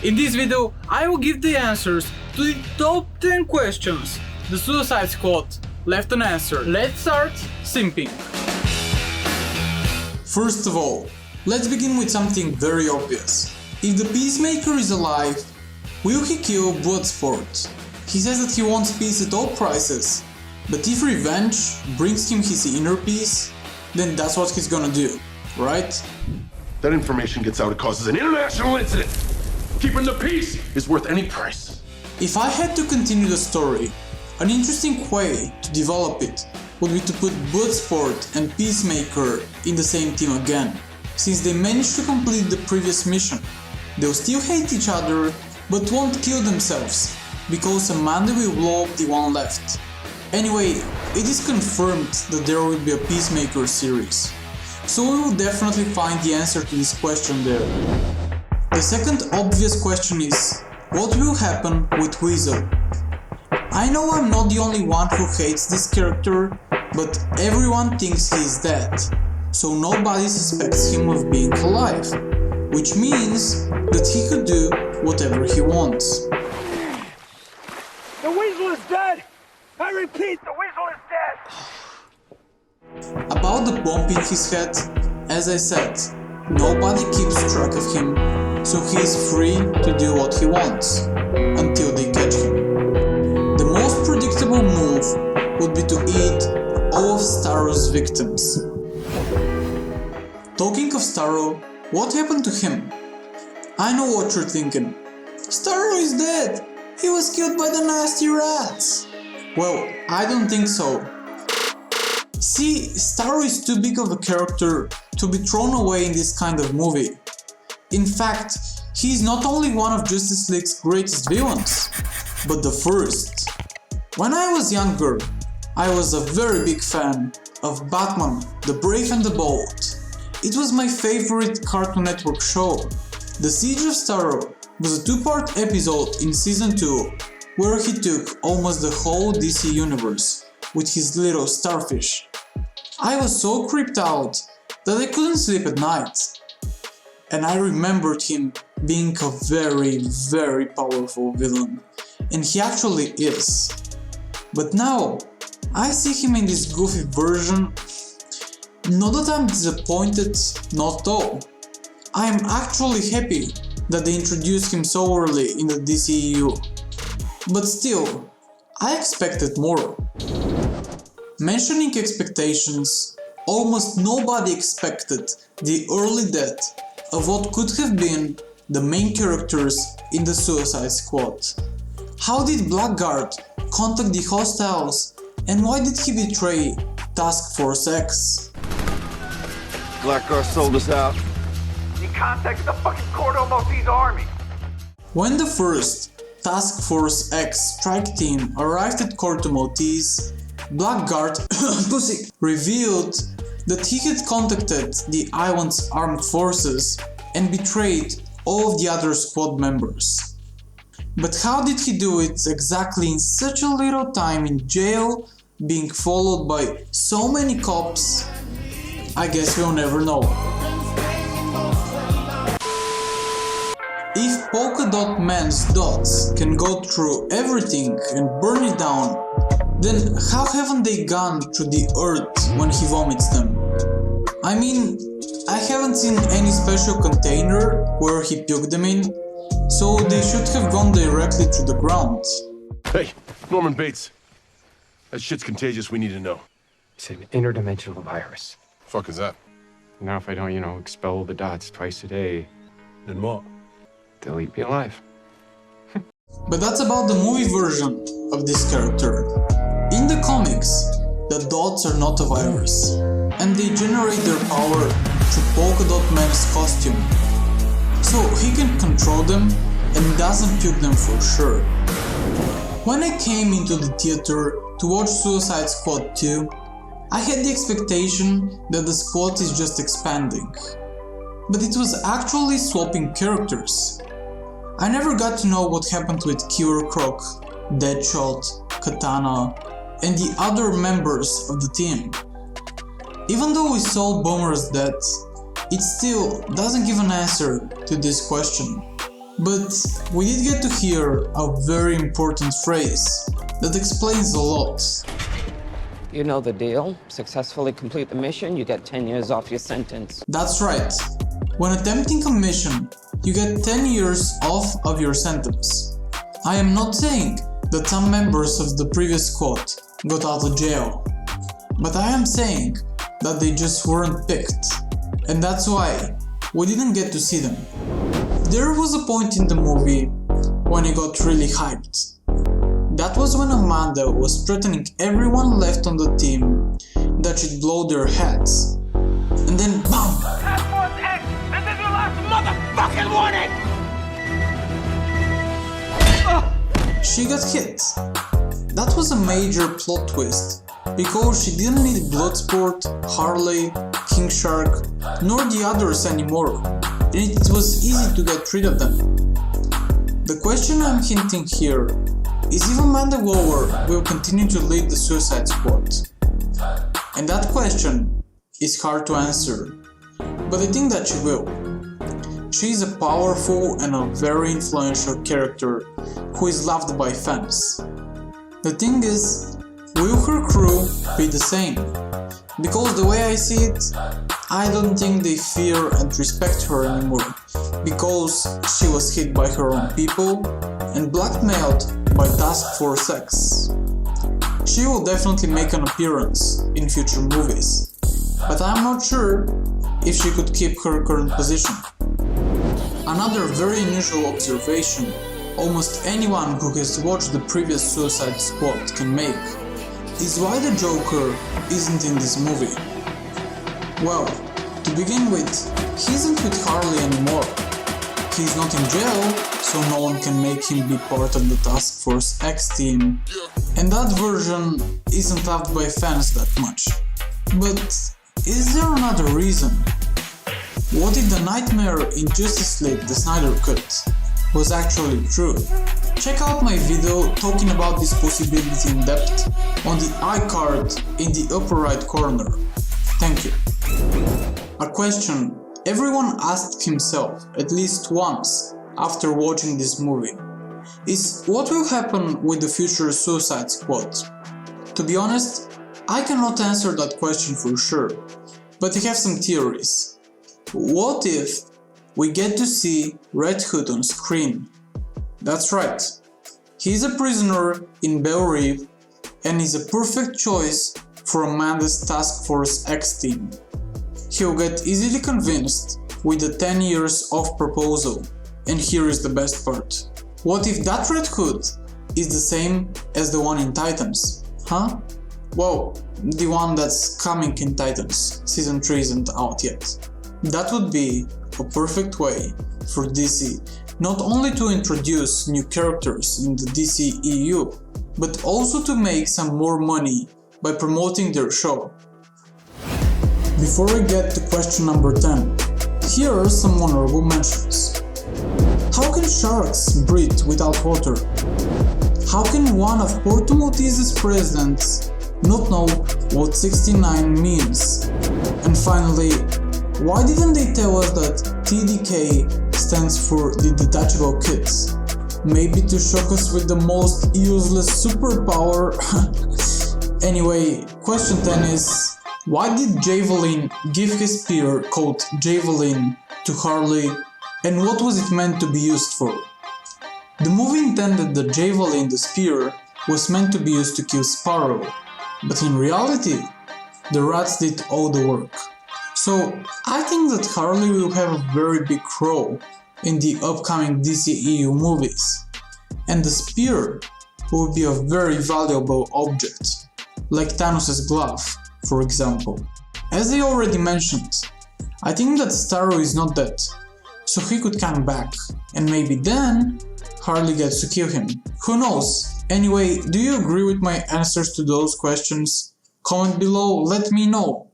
In this video, I will give the answers to the top 10 questions the Suicide Squad left unanswered. Let's start simping. First of all, let's begin with something very obvious. If the Peacemaker is alive, will he kill Bloodsport? He says that he wants peace at all prices, but if revenge brings him his inner peace, then that's what he's gonna do, right? That information gets out, it causes an international incident. Keeping the peace is worth any price. If I had to continue the story, an interesting way to develop it would be to put Bloodsport and Peacemaker in the same team again. Since they managed to complete the previous mission, they'll still hate each other but won't kill themselves, because Amanda will blow up the one left. Anyway, it is confirmed that there will be a Peacemaker series, so we will definitely find the answer to this question there. The second obvious question is, what will happen with Wiesel? I know I'm not the only one who hates this character, but everyone thinks he's dead, so nobody suspects him of being alive, which means that he could do whatever he wants. The Wiesel is dead! I repeat, the Wiesel is dead! About the bump in his head, as I said, nobody keeps track of him, so he is free to do what he wants, until they catch him. The most predictable move would be to eat all of Starro's victims. Talking of Starro, what happened to him? I know what you're thinking. Starro is dead! He was killed by the nasty rats! Well, I don't think so. See, Starro is too big of a character to be thrown away in this kind of movie. In fact, he is not only one of Justice League's greatest villains, but the first. When I was younger, I was a very big fan of Batman, the Brave and the Bold. It was my favorite Cartoon Network show. The Siege of Starro was a two-part episode in season 2, where he took almost the whole DC universe with his little starfish. I was so creeped out that I couldn't sleep at night. And I remembered him being a very, very powerful villain. And he actually is. But now, I see him in this goofy version. Not that I'm disappointed, not at all. I am actually happy that they introduced him so early in the DCEU. But still, I expected more. Mentioning expectations, almost nobody expected the early death of what could have been the main characters in the Suicide Squad. How did Blackguard contact the hostiles, and why did he betray Task Force X? Blackguard sold us out. He contacted the fucking Corto Malteese army! When the first Task Force X strike team arrived at Corto Malteese, Blackguard revealed that he had contacted the island's armed forces and betrayed all of the other squad members. But how did he do it exactly in such a little time in jail, being followed by so many cops? I guess we'll never know. If Polka Dot Man's dots can go through everything and burn it down, then how haven't they gone through the earth when he vomits them? I mean, I haven't seen any special container where he puked them in, so they should have gone directly through the ground. Hey, Norman Bates. That shit's contagious, we need to know. It's an interdimensional virus. Fuck is that? Now if I don't, expel the dots twice a day, Then what? they'll eat me alive. But that's about the movie version of this character. In the comics, the dots are not a virus, and they generate their power through Polka Dot Man's costume. So he can control them and doesn't puke them for sure. When I came into the theater to watch Suicide Squad 2, I had the expectation that the squad is just expanding. But it was actually swapping characters. I never got to know what happened with Killer Croc, Deadshot, Katana, and the other members of the team. Even though we saw Boomer's death, it still doesn't give an answer to this question. But we did get to hear a very important phrase that explains a lot. You know the deal. Successfully complete the mission, you get 10 years off your sentence. That's right. When attempting a mission, you get 10 years off of your sentence. I am not saying that some members of the previous squad got out of jail, but I am saying that they just weren't picked, and that's why we didn't get to see them. There was a point in the movie when it got really hyped. That was when Amanda was threatening everyone left on the team that she'd blow their heads. And then BAM! Task Force X, this is your last motherfucking warning! She got hit. That was a major plot twist, because she didn't need Bloodsport, Harley, King Shark, nor the others anymore, and it was easy to get rid of them. The question I'm hinting here is if Amanda Waller will continue to lead the Suicide Squad. And that question is hard to answer, but I think that she will. She is a powerful and a very influential character who is loved by fans. The thing is, will her crew be the same? Because the way I see it, I don't think they fear and respect her anymore, because she was hit by her own people and blackmailed by Task Force X. She will definitely make an appearance in future movies, but I'm not sure if she could keep her current position. Another very unusual observation almost anyone who has watched the previous Suicide Squad can make is why the Joker isn't in this movie. Well, to begin with, he isn't with Harley anymore. He's not in jail, so no one can make him be part of the Task Force X team, and that version isn't loved by fans that much. But is there another reason? What if the nightmare in Justice League the Snyder Cut was actually true? Check out my video talking about this possibility in depth on the iCard in the upper right corner. Thank you. A question everyone asked himself at least once after watching this movie is what will happen with the future Suicide Squad? To be honest, I cannot answer that question for sure, but I have some theories. What if we get to see Red Hood on screen? That's right, he's a prisoner in Belle Reve and is a perfect choice for Amanda's Task Force X team. He'll get easily convinced with the 10 years off proposal, and here is the best part. What if that Red Hood is the same as the one in Titans? Huh? Well, the one that's coming in Titans, season 3 isn't out yet. That would be a perfect way for DC not only to introduce new characters in the DCEU, but also to make some more money by promoting their show. Before I get to question number 10, here are some honorable mentions. How can sharks breathe without water? How can one of Corto Maltese's presidents not know what 69 means? And finally, why didn't they tell us that TDK stands for the Detachable Kids? Maybe to shock us with the most useless superpower? Anyway, question 10 is, why did Javelin give his spear called Javelin to Harley, and what was it meant to be used for? The movie intended that Javelin, the spear, was meant to be used to kill Starro, but in reality, the rats did all the work. So I think that Harley will have a very big role in the upcoming DCEU movies, and the spear will be a very valuable object, like Thanos' glove, for example. As I already mentioned, I think that Starro is not dead, so he could come back, and maybe then Harley gets to kill him. Who knows? Anyway, do you agree with my answers to those questions? Comment below, let me know.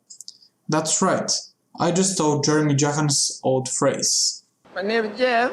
That's right, I just stole Jeremy Jahan's old phrase. My name is Jeff.